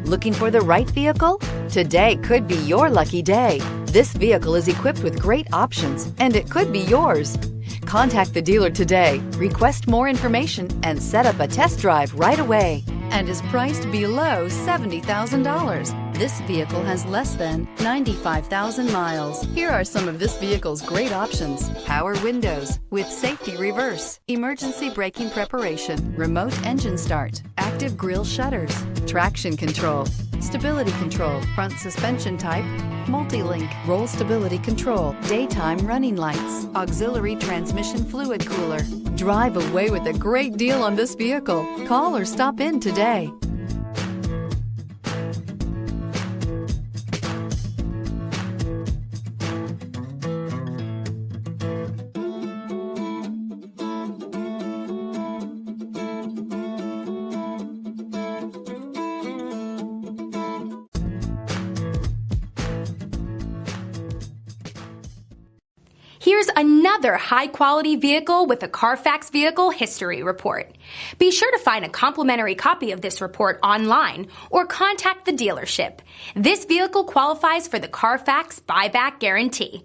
Looking for the right vehicle? Today could be your lucky day. This vehicle is equipped with great options, and it could be yours. Contact the dealer today, request more information, and set up a test drive right away, and is priced below $70,000. This vehicle has less than 95,000 miles. Here are some of this vehicle's great options: power windows with safety reverse, emergency braking preparation, remote engine start, active grille shutters, traction control, stability control, front suspension type, multi-link, roll stability control, daytime running lights, auxiliary transmission fluid cooler. Drive away with a great deal on this vehicle. Call or stop in today. Here's another high-quality vehicle with a Carfax Vehicle History Report. Be sure to find a complimentary copy of this report online or contact the dealership. This vehicle qualifies for the Carfax Buyback Guarantee.